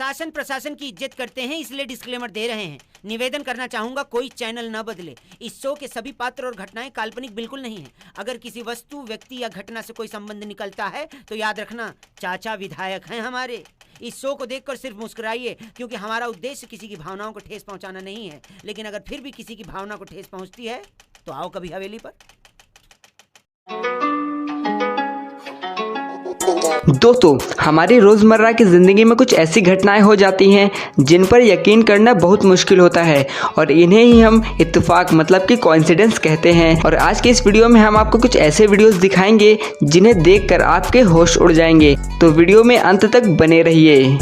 शासन प्रशासन की इज्जत करते हैं, इसलिए डिस्क्लेमर दे रहे हैं। निवेदन करना चाहूंगा कोई चैनल न बदले। इस शो के सभी पात्र और घटनाएं काल्पनिक बिल्कुल नहीं है। अगर किसी वस्तु, व्यक्ति या घटना से कोई संबंध निकलता है तो याद रखना चाचा विधायक हैं हमारे। इस शो को देखकर सिर्फ मुस्कुराइए, क्योंकि हमारा उद्देश्य किसी की भावनाओं को ठेस पहुंचाना नहीं है। लेकिन अगर फिर भी किसी की भावना को ठेस पहुंचती है तो आओ कभी हवेली पर। दोस्तों, हमारी रोजमर्रा की जिंदगी में कुछ ऐसी घटनाएं हो जाती हैं जिन पर यकीन करना बहुत मुश्किल होता है और इन्हें ही हम इत्तेफाक मतलब कि कोइंसिडेंस कहते हैं। और आज के इस वीडियो में हम आपको कुछ ऐसे वीडियोस दिखाएंगे जिन्हें देखकर आपके होश उड़ जाएंगे, तो वीडियो में अंत तक बने रहिए।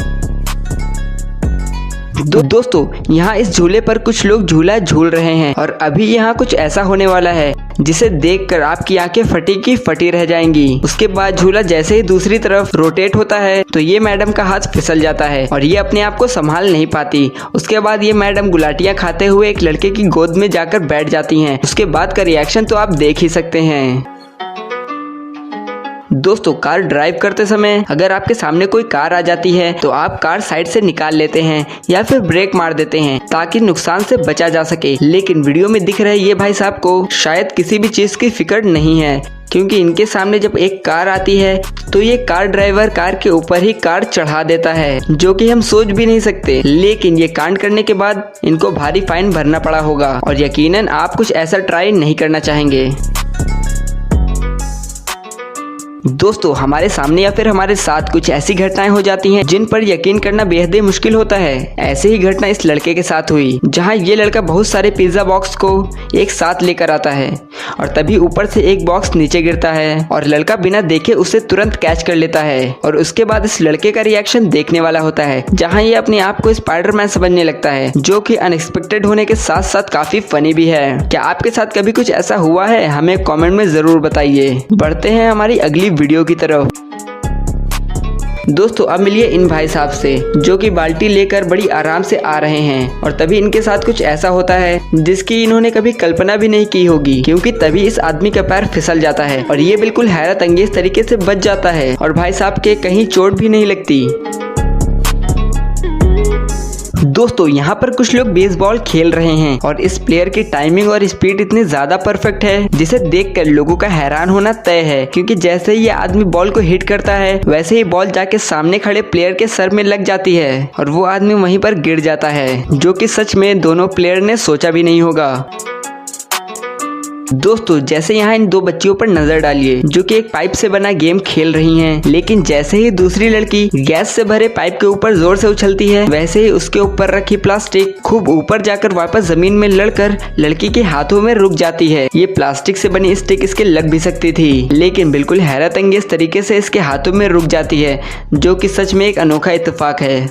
दोस्तों, यहाँ इस झूले पर कुछ लोग झूला झूल रहे हैं और अभी यहाँ कुछ ऐसा होने वाला है जिसे देखकर आपकी आंखें फटी की फटी रह जाएंगी। उसके बाद झूला जैसे ही दूसरी तरफ रोटेट होता है तो ये मैडम का हाथ फिसल जाता है और ये अपने आप को संभाल नहीं पाती। उसके बाद ये मैडम गुलाटियाँ खाते हुए एक लड़के की गोद में जाकर बैठ जाती हैं। उसके बाद का रिएक्शन तो आप देख ही सकते हैं। दोस्तों, कार ड्राइव करते समय अगर आपके सामने कोई कार आ जाती है तो आप कार साइड से निकाल लेते हैं या फिर ब्रेक मार देते हैं ताकि नुकसान से बचा जा सके। लेकिन वीडियो में दिख रहे ये भाई साहब को शायद किसी भी चीज की फिक्र नहीं है, क्योंकि इनके सामने जब एक कार आती है तो ये कार ड्राइवर कार के ऊपर ही कार चढ़ा देता है, जो कि हम सोच भी नहीं सकते। लेकिन ये कांड करने के बाद इनको भारी फाइन भरना पड़ा होगा और यकीनन आप कुछ ऐसा ट्राई नहीं करना चाहेंगे। दोस्तों, हमारे सामने या फिर हमारे साथ कुछ ऐसी घटनाएं हो जाती हैं जिन पर यकीन करना बेहद ही मुश्किल होता है। ऐसे ही घटना इस लड़के के साथ हुई, जहां ये लड़का बहुत सारे पिज्जा बॉक्स को एक साथ लेकर आता है और तभी ऊपर से एक बॉक्स नीचे गिरता है और लड़का बिना देखे उसे तुरंत कैच कर लेता है। और उसके बाद इस लड़के का रिएक्शन देखने वाला होता है, जहाँ ये अपने आप को स्पाइडरमैन समझने लगता है, जो कि अनएक्सपेक्टेड होने के साथ साथ काफी फनी भी है। क्या आपके साथ कभी कुछ ऐसा हुआ है? हमें कॉमेंट में जरूर बताइए। बढ़ते हैं हमारी अगली वीडियो की तरफ। दोस्तों, अब मिलिए इन भाई साहब से जो कि बाल्टी लेकर बड़ी आराम से आ रहे हैं और तभी इनके साथ कुछ ऐसा होता है जिसकी इन्होंने कभी कल्पना भी नहीं की होगी, क्योंकि तभी इस आदमी का पैर फिसल जाता है और ये बिल्कुल हैरत अंगेज तरीके से बच जाता है और भाई साहब के कहीं चोट भी नहीं लगती। दोस्तों, यहाँ पर कुछ लोग बेसबॉल खेल रहे हैं और इस प्लेयर की टाइमिंग और स्पीड इतनी ज्यादा परफेक्ट है जिसे देखकर लोगों का हैरान होना तय है, क्योंकि जैसे ही ये आदमी बॉल को हिट करता है वैसे ही बॉल जाके सामने खड़े प्लेयर के सर में लग जाती है और वो आदमी वहीं पर गिर जाता है, जो कि सच में दोनों प्लेयर ने सोचा भी नहीं होगा। दोस्तों, जैसे यहाँ इन दो बच्चियों पर नजर डालिए जो कि एक पाइप से बना गेम खेल रही हैं, लेकिन जैसे ही दूसरी लड़की गैस से भरे पाइप के ऊपर जोर से उछलती है वैसे ही उसके ऊपर रखी प्लास्टिक खूब ऊपर जाकर वापस जमीन में लड़कर लड़की के हाथों में रुक जाती है। ये प्लास्टिक से बनी स्टिक इसके लग भी सकती थी, लेकिन बिल्कुल हैरत अंगेज तरीके से इसके हाथों में रुक जाती है, जो कि सच में एक अनोखा इत्तेफाक है।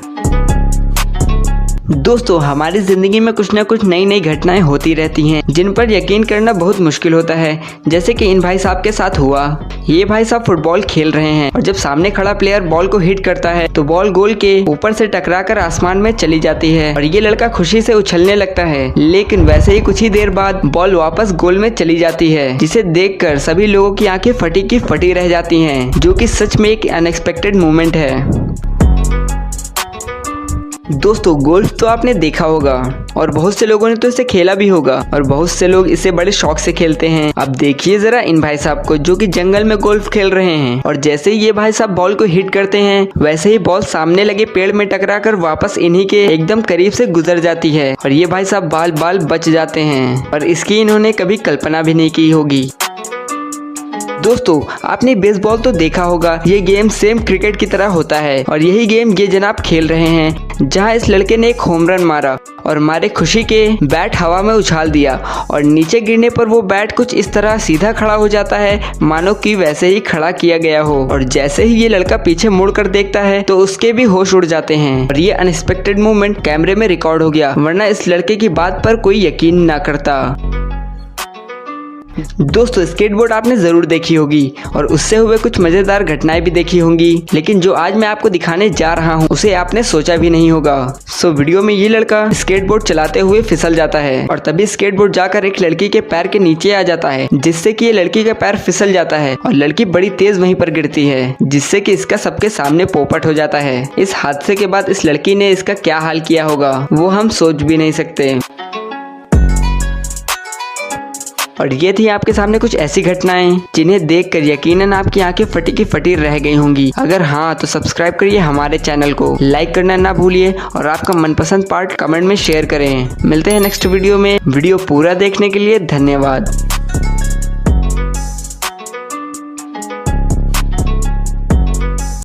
दोस्तों, हमारी जिंदगी में कुछ न कुछ नई नई घटनाएं होती रहती हैं जिन पर यकीन करना बहुत मुश्किल होता है, जैसे कि इन भाई साहब के साथ हुआ। ये भाई साहब फुटबॉल खेल रहे हैं और जब सामने खड़ा प्लेयर बॉल को हिट करता है तो बॉल गोल के ऊपर से टकराकर आसमान में चली जाती है और ये लड़का खुशी से उछलने लगता है, लेकिन वैसे ही कुछ ही देर बाद बॉल वापस गोल में चली जाती है, जिसे देखकर सभी लोगों की आंखें फटी की फटी रह जाती हैं, जो कि सच में एक अनएक्सपेक्टेड मोमेंट है। दोस्तों, गोल्फ तो आपने देखा होगा और बहुत से लोगों ने तो इसे खेला भी होगा और बहुत से लोग इसे बड़े शौक से खेलते हैं। अब देखिए जरा इन भाई साहब को जो कि जंगल में गोल्फ खेल रहे हैं और जैसे ही ये भाई साहब बॉल को हिट करते हैं वैसे ही बॉल सामने लगे पेड़ में टकराकर वापस इन्हीं के एकदम करीब से गुजर जाती है और ये भाई साहब बाल बाल बच जाते हैं और इसकी इन्होंने कभी कल्पना भी नहीं की होगी। दोस्तों, आपने बेसबॉल तो देखा होगा, ये गेम सेम क्रिकेट की तरह होता है और यही गेम ये जनाब खेल रहे हैं, जहां इस लड़के ने एक होम रन मारा और मारे खुशी के बैट हवा में उछाल दिया और नीचे गिरने पर वो बैट कुछ इस तरह सीधा खड़ा हो जाता है मानो कि वैसे ही खड़ा किया गया हो। और जैसे ही ये लड़का पीछे मुड़कर देखता है तो उसके भी होश उड़ जाते हैं और ये अनएक्सपेक्टेड मूवमेंट कैमरे में रिकॉर्ड हो गया, वरना इस लड़के की बात पर कोई यकीन ना करता। दोस्तों स्केटबोर्ड आपने जरूर देखी होगी और उससे हुए कुछ मजेदार घटनाएं भी देखी होंगी, लेकिन जो आज मैं आपको दिखाने जा रहा हूँ उसे आपने सोचा भी नहीं होगा। सो वीडियो में ये लड़का स्केटबोर्ड चलाते हुए फिसल जाता है और तभी स्केटबोर्ड जाकर एक लड़की के पैर के नीचे आ जाता है, जिससे कि ये लड़की का पैर फिसल जाता है और लड़की बड़ी तेज वहीं पर गिरती है, जिससे कि इसका सबके सामने पोपट हो जाता है। इस हादसे के बाद इस लड़की ने इसका क्या हाल किया होगा वो हम सोच भी नहीं सकते। और ये थी आपके सामने कुछ ऐसी घटनाएं जिन्हें देखकर यकीनन आपकी आंखें फटी की फटी रह गई होंगी। अगर हाँ तो सब्सक्राइब करिए हमारे चैनल को, लाइक करना ना भूलिए और आपका मनपसंद पार्ट कमेंट में शेयर करें। मिलते हैं नेक्स्ट वीडियो में। वीडियो पूरा देखने के लिए धन्यवाद।